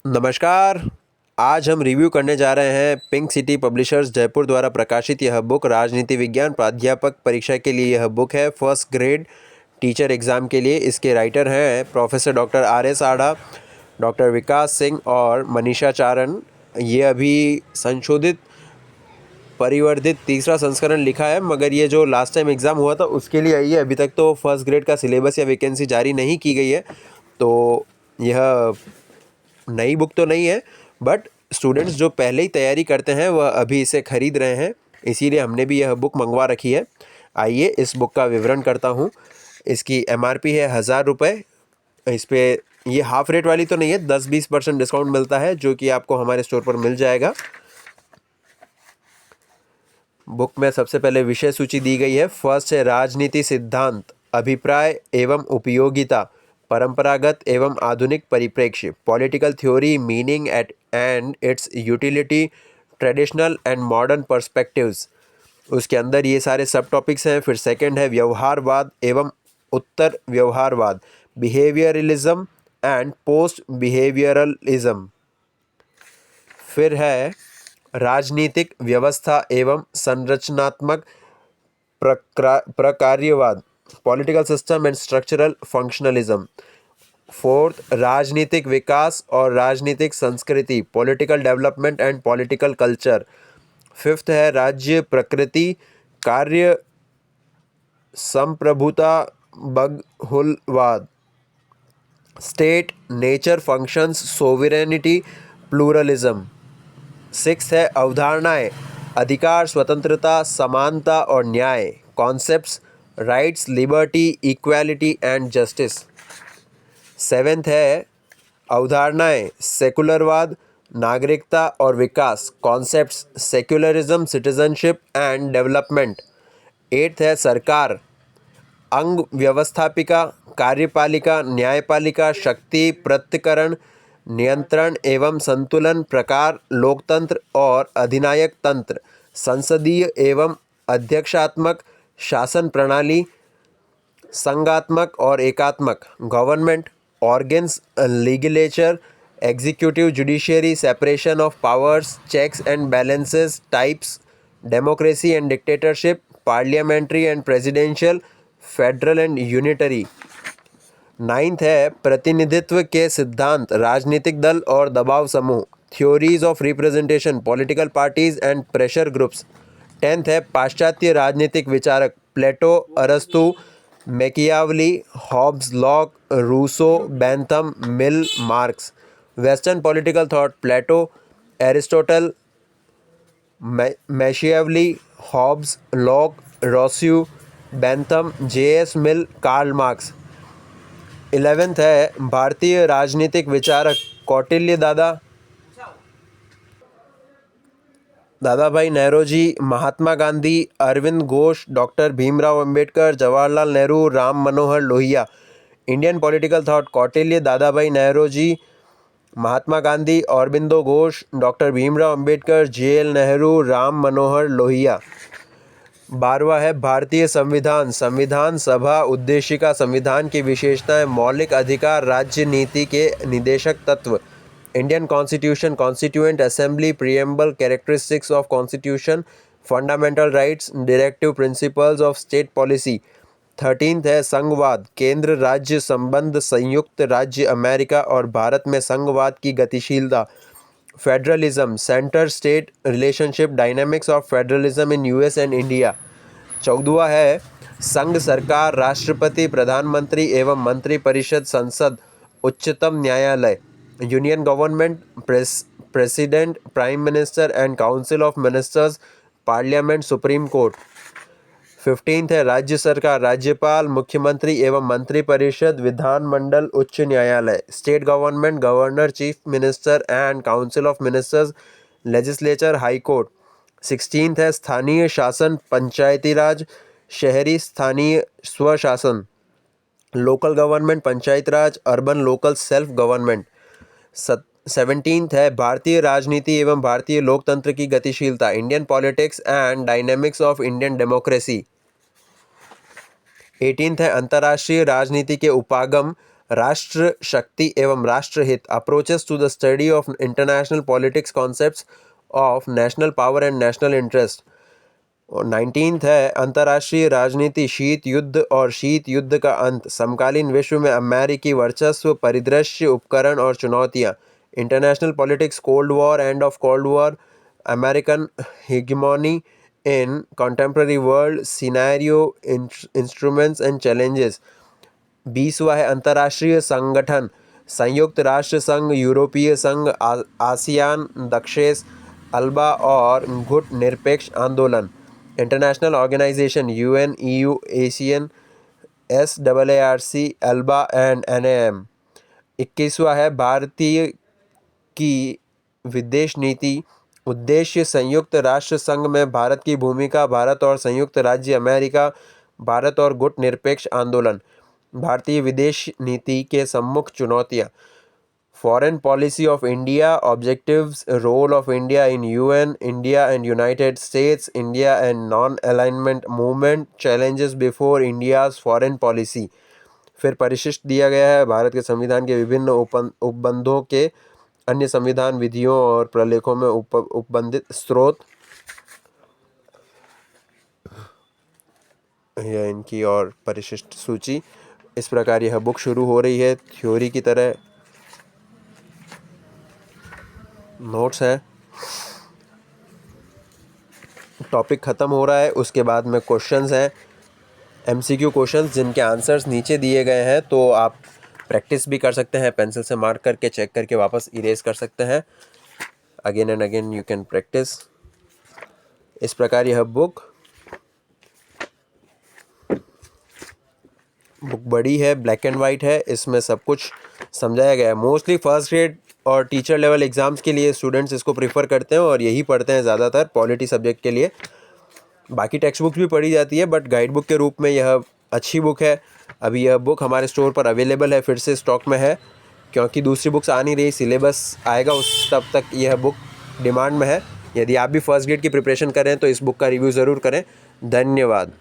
नमस्कार। आज हम रिव्यू करने जा रहे हैं पिंक सिटी पब्लिशर्स जयपुर द्वारा प्रकाशित यह बुक राजनीति विज्ञान प्राध्यापक परीक्षा के लिए। यह बुक है फर्स्ट ग्रेड टीचर एग्ज़ाम के लिए। इसके राइटर हैं प्रोफेसर डॉक्टर RS आढ़ा, डॉक्टर विकास सिंह और मनीषा चारण। ये अभी संशोधित परिवर्धित तीसरा संस्करण लिखा है, मगर ये जो लास्ट टाइम एग्ज़ाम हुआ था उसके लिए आई है। अभी तक तो फर्स्ट ग्रेड का सिलेबस या वैकेंसी जारी नहीं की गई है, तो यह नई बुक तो नहीं है, बट स्टूडेंट्स जो पहले ही तैयारी करते हैं वह अभी इसे खरीद रहे हैं, इसीलिए हमने भी यह बुक मंगवा रखी है। आइए इस बुक का विवरण करता हूँ। इसकी MRP है 1000 रुपये। इस पर ये हाफ रेट वाली तो नहीं है, 10-20% डिस्काउंट मिलता है जो कि आपको हमारे स्टोर पर मिल जाएगा। बुक में सबसे पहले विषय सूची दी गई है। फर्स्ट है राजनीति सिद्धांत, अभिप्राय एवं उपयोगिता, परंपरागत एवं आधुनिक परिप्रेक्ष्य, political theory, meaning and it's utility, traditional and modern perspectives. उसके अंदर ये सारे सब टॉपिक्स हैं। फिर सेकंड है व्यवहारवाद एवं उत्तर व्यवहारवाद, बिहेवियरलिज्म एंड पोस्ट बिहेवियरलिज्म। फिर है राजनीतिक व्यवस्था एवं संरचनात्मक प्रकार्यवाद, political system and structural functionalism. Fourth राजनीतिक विकास और राजनीतिक संस्कृति, political development and political culture. Fifth है राज्य प्रकृति कार्य संप्रभुता बहुलवाद, state nature functions sovereignty pluralism. Six है अवधारणाएं, अधिकार स्वतंत्रता समानता और न्याय, concepts rights liberty equality and justice. Seventh है अवधारणाएं, सेकुलरवाद नागरिकता और विकास, concepts secularism citizenship and development. Eighth है सरकार, अंग व्यवस्थापिका कार्यपालिका न्यायपालिका शक्ति पृथक्करण नियंत्रण एवं संतुलन प्रकार लोकतंत्र और अधिनायक तंत्र, संसदीय एवं अध्यक्षात्मक शासन प्रणाली, संघात्मक और एकात्मक government organs, legislature executive judiciary, separation of powers, checks and balances, types, democracy and dictatorship, parliamentary and presidential, federal and unitary. Ninth है प्रतिनिधित्व के सिद्धांत, राजनीतिक दल और दबाव समूह, theories of representation, political parties and pressure groups. Tenth है पाश्चात्य राजनीतिक विचारक, प्लेटो अरस्तु Machiavelli Hobbes Locke Rousseau Bentham Mill Marx. Western political thought, Plato Aristotle Machiavelli Hobbes Locke Rousseau Bentham JS Mill Karl Marx. 11th है भारतीय राजनीतिक विचारक, Kautilya Dadabhai Naoroji, Mahatma Gandhi, Arvind Ghosh, doctor Bhimrao Ambedkar, Jawaharlal Nehru, Ram Manohar Lohia. Indian political thought, Kautilya Dadabhai Naoroji, Mahatma Gandhi, Aurobindo Ghosh, doctor Bhimrao Ambedkar, JL Nehru, Ram Manohar Lohia. 12वां है भारतीय संविधान, संविधान सभा उद्देशिका, संविधान की विशेषताएं, मौलिक अधिकार, राज्य नीति के निदेशक तत्व, Indian constitution, constituent assembly, preamble, characteristics of constitution, fundamental rights, directive principles of state policy. 13th है संघवाद, केंद्र राज्य संबंध, संयुक्त राज्य अमेरिका और भारत में संघवाद की गतिशीलता, federalism, centre state relationship, dynamics of federalism in US and India. 14वां है संघ सरकार, राष्ट्रपति, प्रधानमंत्री एवं मंत्रिपरिषद, संसद, उच्चतम न्यायालय, union government, president, prime minister and council of ministers, parliament, supreme court. 15th है राज्य सरकार, राज्यपाल, मुख्यमंत्री एवं मंत्रिपरिषद, विधानमंडल, उच्च न्यायालय, state government, governor, chief minister and council of ministers, legislature, high court. 16th है स्थानीय शासन, पंचायती राज, शहरी स्थानीय स्वशासन, local government, panchayat raj, urban local self government. 17th है भारतीय राजनीति एवं भारतीय लोकतंत्र की गतिशीलता, Indian politics and dynamics of Indian democracy. 18th है अंतर्राष्ट्रीय राजनीति के उपागम, राष्ट्र शक्ति एवं राष्ट्रहित, approaches to the study of international politics, concepts of national power and national interest. और 19th है अंतर्राष्ट्रीय राजनीति, शीत युद्ध और शीत युद्ध का अंत, समकालीन विश्व में अमेरिकी वर्चस्व, परिदृश्य, उपकरण और चुनौतियाँ। International politics, cold war, end of cold war, American hegemony in contemporary world, scenario, instruments and challenges. 20वां है अंतर्राष्ट्रीय संगठन, संयुक्त राष्ट्र संघ, यूरोपीय संघ, आसियान, दक्षेस, अल्बा और गुट निरपेक्ष आंदोलन। International organization, UN, EU, ASEAN, SAARC, ALBA and NAM। 21वां है भारतीय की विदेश नीति, उद्देश्य, संयुक्त राष्ट्र संघ में भारत की भूमिका, भारत और संयुक्त राज्य अमेरिका, भारत और गुट निरपेक्ष आंदोलन। भारतीय विदेश नीति के सम्मुख चुनौतियाँ, foreign policy of India, objectives, role of India in UN, India and United States, India and non alignment movement, challenges before India's foreign policy. फिर परिशिष्ट दिया गया है भारत के संविधान के विभिन्न उपबंधों के अन्य संविधान विधियों और प्रलेखों में उपबंधित स्रोत। यह इनकी और परिशिष्ट सूची। इस प्रकार यह बुक शुरू हो रही है, थ्योरी की तरह नोट्स हैं, टॉपिक ख़त्म हो रहा है, उसके बाद में क्वेश्चंस हैं, MCQ क्वेश्चंस जिनके आंसर्स नीचे दिए गए हैं, तो आप प्रैक्टिस भी कर सकते हैं, पेंसिल से मार्क करके चेक करके वापस इरेज कर सकते हैं। Again and again you can practice. इस प्रकार यह बुक बड़ी है, ब्लैक एंड वाइट है, इसमें सब कुछ समझाया गया है। मोस्टली फर्स्ट ग्रेड और टीचर लेवल एग्ज़ाम्स के लिए स्टूडेंट्स इसको प्रीफर करते हैं और यही पढ़ते हैं ज़्यादातर पॉलिटी सब्जेक्ट के लिए। बाकी टेक्स्ट बुक भी पढ़ी जाती है, बट गाइड बुक के रूप में यह अच्छी बुक है। अभी यह बुक हमारे स्टोर पर अवेलेबल है, फिर से स्टॉक में है, क्योंकि दूसरी बुक्स आ नहीं रही, सिलेबस आएगा उस तब तक यह बुक डिमांड में है। यदि आप भी फर्स्ट ग्रेड की प्रिपरेशन करें तो इस बुक का रिव्यू ज़रूर करें। धन्यवाद।